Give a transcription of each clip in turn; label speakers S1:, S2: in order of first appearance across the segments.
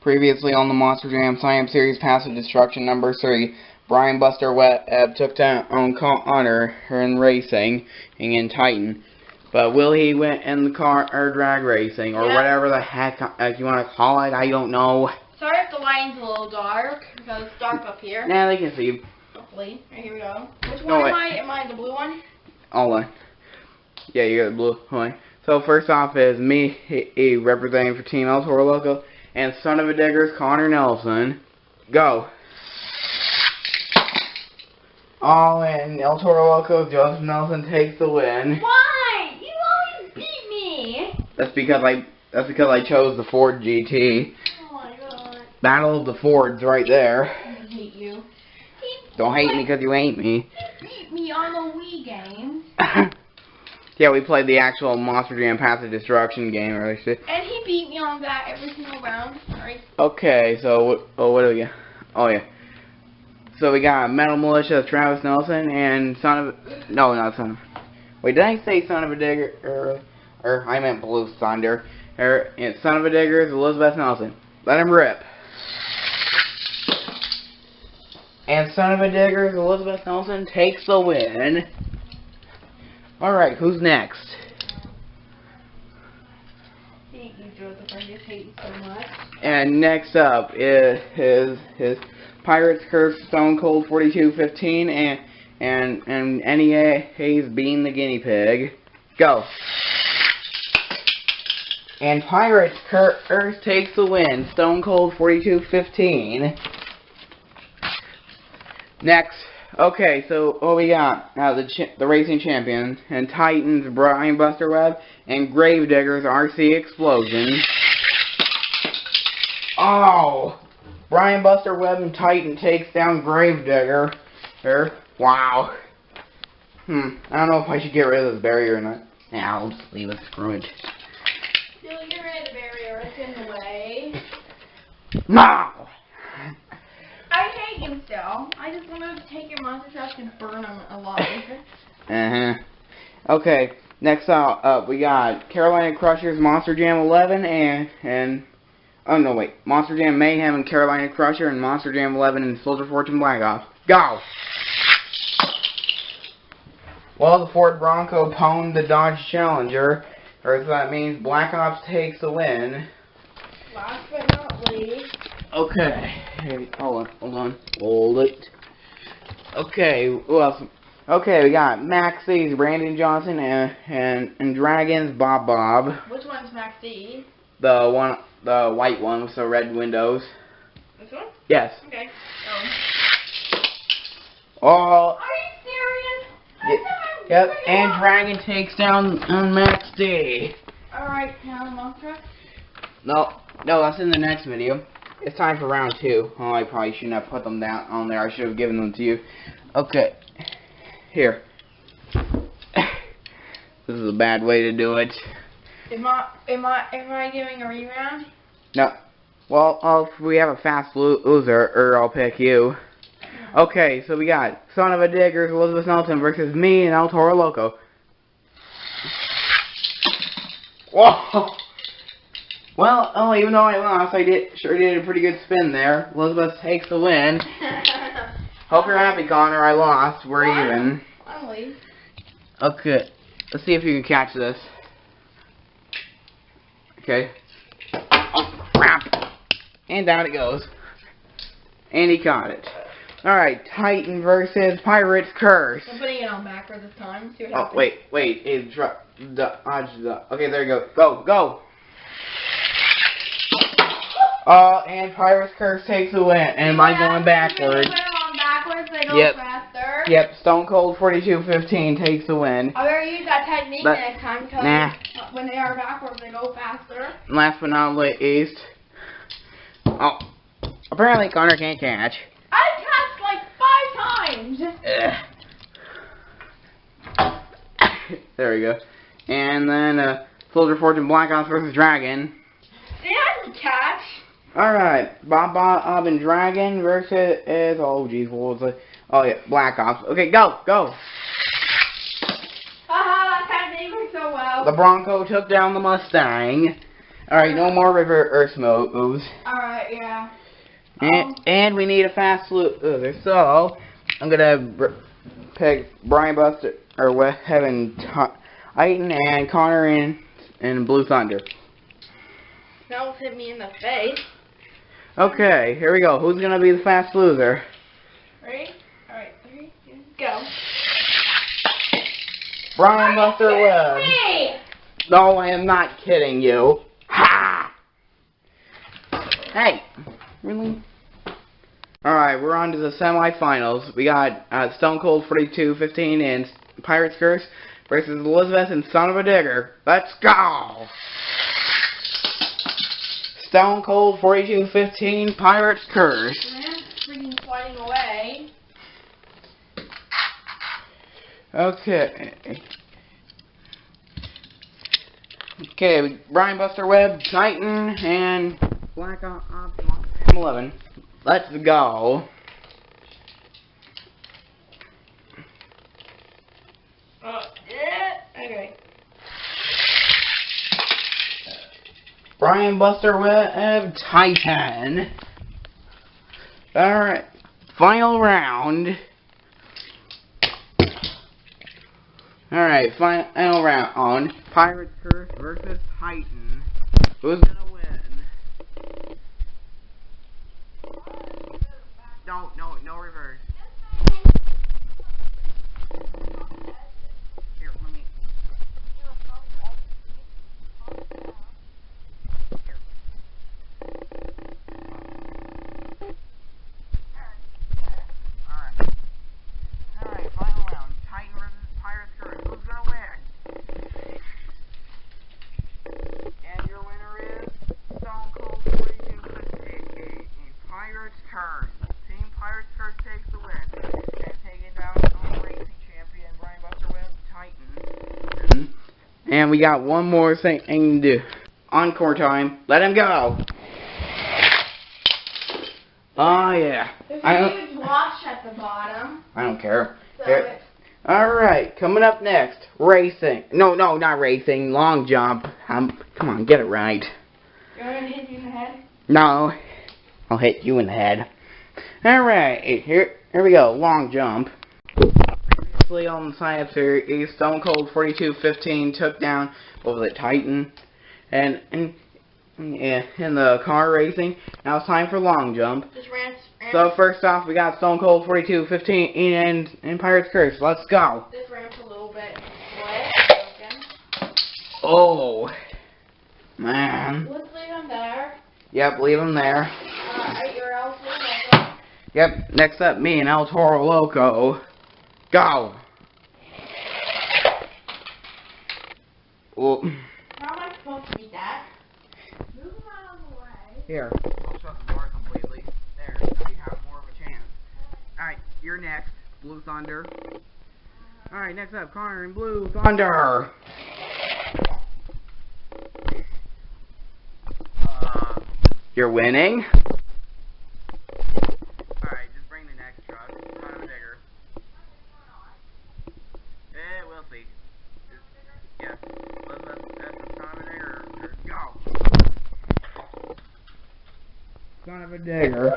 S1: Previously on the Monster Jam Slam Series Path of Destruction number 3, Brian Buster Webb took down Connor in racing in Titan. But will he win in the car or drag racing or whatever the heck you want to call it? I don't know.
S2: Sorry if the lighting's a little dark because it's dark up here.
S1: Nah, they can see you.
S2: Hopefully. Right, here we go. Which one am I? Am I the blue one?
S1: All on. Yeah, you got the blue one. So first off is me, representing for Team El Toro Loco, and Son of a Digger's Connor Nelson. Go. All in. El Toro Loco, Joseph Nelson takes the win.
S2: Why? You always beat me.
S1: That's because I chose the Ford GT.
S2: Oh my god.
S1: Battle of the Fords right there.
S2: I hate you.
S1: Don't hate me because you hate me.
S2: He beat me on the Wii game.
S1: Yeah, we played the actual Monster Jam Path of Destruction game earlier.
S2: And he beat me on that every single round. Sorry.
S1: Okay, so what do we get? Oh yeah. So we got Metal Militia, Travis Nelson, and not Son of. Wait, did I say Son of a Digger? Or I meant Blue Thunder. And Son of a Digger is Elizabeth Nelson. Let him rip. And Son of a Digger is Elizabeth Nelson takes the win. Alright, who's next?
S2: I hate you, Joseph. I just hate you so much.
S1: And next up is his Pirates Curse Stone Cold 4215 and NEA Hayes Bean the Guinea Pig. Go. And Pirates Curse takes the win. Stone Cold 4215. Next. Okay, so what we got? The Racing Champion and Titans Brian Buster Webb and Gravediggers RC Explosion. Oh! Brian Buster Webb and Titan takes down Gravedigger. Wow. I don't know if I should get rid of this barrier or not. Nah, I'll just leave it. Screw it.
S2: You'll get rid of the barrier. It's in the way.
S1: No!
S2: I hate you still. I just want to take your monster truck and burn them alive.
S1: Okay, next up, we got Carolina Crushers Monster Jam 11 and oh no wait, Monster Jam Mayhem and Carolina Crusher and Monster Jam 11 and Soldier Fortune Black Ops. Go! Well, the Ford Bronco pwned the Dodge Challenger, or so that means Black Ops takes the win.
S2: Last but not least.
S1: Okay, hold it. Okay, who else? Okay, we got Maxie's Brandon Johnson and Dragons Bob.
S2: Which one's Maxie?
S1: The white one with the red windows.
S2: This one?
S1: Yes.
S2: Okay.
S1: Oh.
S2: Are you serious?
S1: Yep. And Dragon takes down Max D.
S2: Alright, now the monster.
S1: No, that's in the next video. It's time for round 2. Oh, I probably shouldn't have put them down on there. I should have given them to you. Okay. Here. This is a bad way to do it.
S2: Am I giving a reround?
S1: No. Well, if we have a fast loser, I'll pick you. Okay, so we got Son of a Digger, Elizabeth Nelson versus me and El Toro Loco. Whoa! Well, even though I lost, I sure did a pretty good spin there. Elizabeth takes the win. Hope you're happy, Connor. I lost. We're even.
S2: Finally.
S1: Okay. Let's see if you can catch this. Okay. Oh, crap. And down it goes. And he caught it. Alright, Titan versus Pirates Curse.
S2: I'm putting it on backwards this time. See what
S1: Oh,
S2: happens.
S1: wait. Okay, there you go. Go. And Pirates Curse takes the win. And by going backwards.
S2: Put them on backwards, they go faster.
S1: Yep, Stone Cold 4215 takes the win.
S2: I better use that technique next time because when they are backwards, they go faster.
S1: Last but not least. Oh, apparently Connor can't catch.
S2: I catched like 5 times.
S1: There we go. And then Soldier Fortune Black Ops versus Dragon.
S2: They had to catch.
S1: Alright, Bob and Dragon versus oh geez, what was it? Oh yeah, Black Ops. Okay, go.
S2: Haha, that technique worked so well.
S1: The Bronco took down the Mustang. Alright, no more river earth moves.
S2: Alright, yeah.
S1: And we need a fast loser. So, I'm gonna pick Brian Buster, or Kevin Titan, and Connor in Blue Thunder.
S2: That almost hit me in the face.
S1: Okay, here we go. Who's gonna be the fast loser?
S2: Ready? Alright, 3, 2, go.
S1: Brian Buster Webb.
S2: Hey!
S1: No, I am not kidding you. Ha! Hey, really? Alright, we're on to the semifinals. We got Stone Cold 42-15 and Pirate's Curse versus Elizabeth and Son of a Digger. Let's go! Stone Cold 42-15, Pirate's Curse.
S2: Freaking fighting away.
S1: Okay. Okay, Brian Buster Webb, Titan, and Black Ops 11. Let's go.
S2: Okay.
S1: Brian Buster Webb, Titan. Alright, final round. Alright, final round. Pirate's Curse versus Titan. Who's gonna win? No reverse. Here, let me. Alright, final round. Titan versus Pirate's Curse. Who's gonna win? And your winner is Stone Cold 42-15. Pirate's Curse. Team Pirate's Curse takes the win. And taking down the racing champion, Brian Buster Webb, Titan. And we got one more thing to do. Encore time. Let him go. Oh yeah.
S2: There's a huge wash at the bottom.
S1: I don't care.
S2: So
S1: Alright, coming up next, racing. No, not racing, long jump. Come on, get it right.
S2: You're gonna hit you in the head?
S1: No, I'll hit you in the head. Alright, here we go, long jump. Previously on the sign-up series, Stone Cold 42-15 took down, what was it, Titan? And yeah, in the car racing. Now it's time for long jump.
S2: Just ran.
S1: So first off, we got Stone Cold 42-15 and Pirate's Curse. Let's go.
S2: This ramp's a little bit broken.
S1: Oh, man.
S2: Let's leave him there.
S1: Yep, leave him there.
S2: Your El Toro Loco.
S1: Yep, next up, me and El Toro Loco. Go. Oh.
S2: How am I supposed to beat that? Move him out of the way.
S1: Here, I'll shut the door completely. There, now you have more of a chance. Alright, you're next. Blue Thunder. Alright, next up, Connor and Blue Thunder. You're winning. Alright, just bring the next truck. Son of a digger. We'll see. Yes. Let's son of a digger. Go. Son of a digger.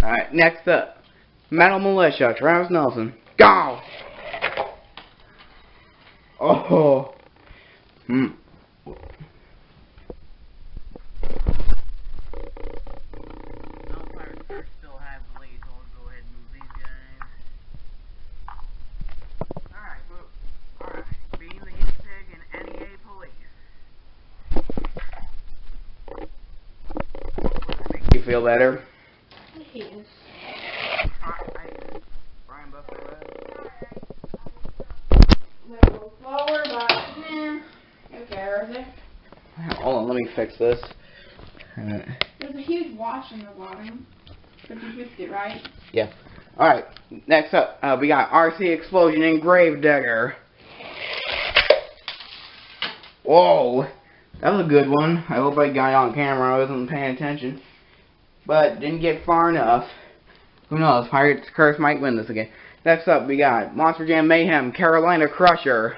S1: Alright, next up. Metal Militia, Travis Nelson. Go! Oh. No Pirate's Curse still have the lead, so we'll go ahead and move these guys. Alright, being the guinea pig and NEA police. Would that make you feel better?
S2: He is.
S1: Brian Buster
S2: Little slower, but who cares?
S1: Hold on, let me fix this.
S2: There's a huge wash in the bottom. But you fixed it, right?
S1: Yeah. Alright, next up, we got RC Explosion and Gravedigger. Whoa! That was a good one. I hope I got it on camera. I wasn't paying attention. But didn't get far enough. Who knows? Pirate's Curse might win this again. Next up, we got Monster Jam Mayhem Carolina Crusher.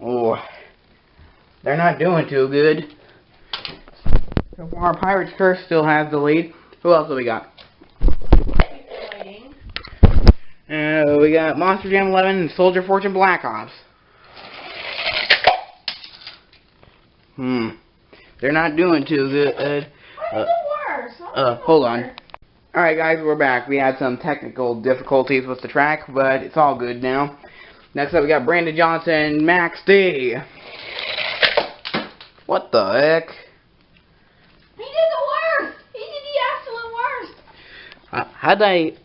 S1: Oh, they're not doing too good. So far, Pirate's Curse still has the lead. Who else do we got? We got Monster Jam 11 and Soldier Fortune Black Ops. They're not doing too good. Hold on. Alright guys, we're back. We had some technical difficulties with the track, but it's all good now. Next up we got Brandon Johnson, Max D. What the heck?
S2: He did the worst! He did the absolute worst!
S1: How'd they...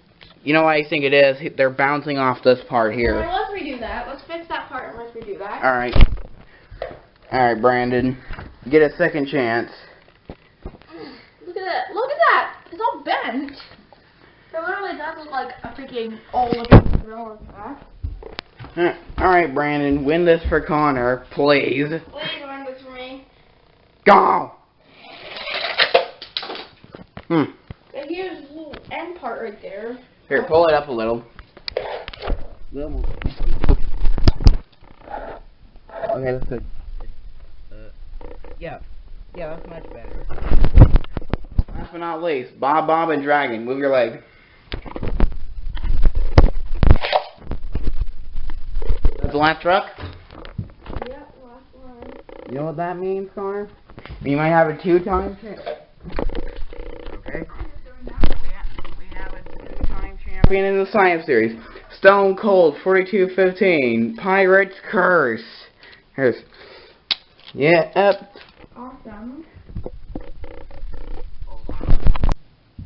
S1: You know what I think it is? They're bouncing off this part here.
S2: Alright, let's redo that. Let's fix that part and let's redo that.
S1: Alright. Alright, Brandon. Get a second chance.
S2: Look at that. Look at that! It's all bent. It literally does look like a freaking old-looking gorilla back.
S1: Alright, Brandon. Win this for Connor, please.
S2: Please win this for me.
S1: Go!
S2: And here's the little end part right there.
S1: Here, pull it up a little. Okay, that's good. Yeah, that's much better. Last but not least, Bob and Dragon. Move your leg. That's the last truck?
S2: Yep, last one.
S1: You know what that means, Connor? You might have a 2-time champ. Okay. We have a 2-time champion in the Science Series. Stone Cold 4215. Pirate's Curse. Here's. Yep.
S2: Awesome.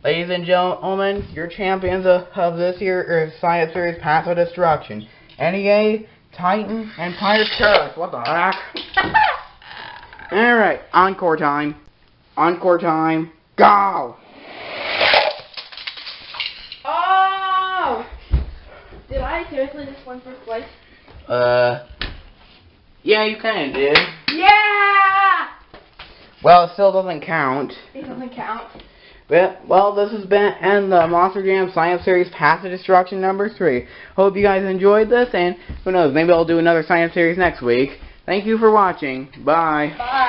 S1: Ladies and gentlemen, your champions of this year Science Series Path of Destruction. NEA, Titan, and Pirate's Curse. What the heck? Alright, encore time. Encore time. Go!
S2: Oh! Did I seriously just win first place?
S1: Yeah, you kinda did.
S2: Yeah!
S1: Well, it still doesn't count.
S2: It doesn't count.
S1: But, well, this has been the Monster Jam Science Series Path of Destruction number 3. Hope you guys enjoyed this, and who knows, maybe I'll do another Science Series next week. Thank you for watching. Bye.
S2: Bye.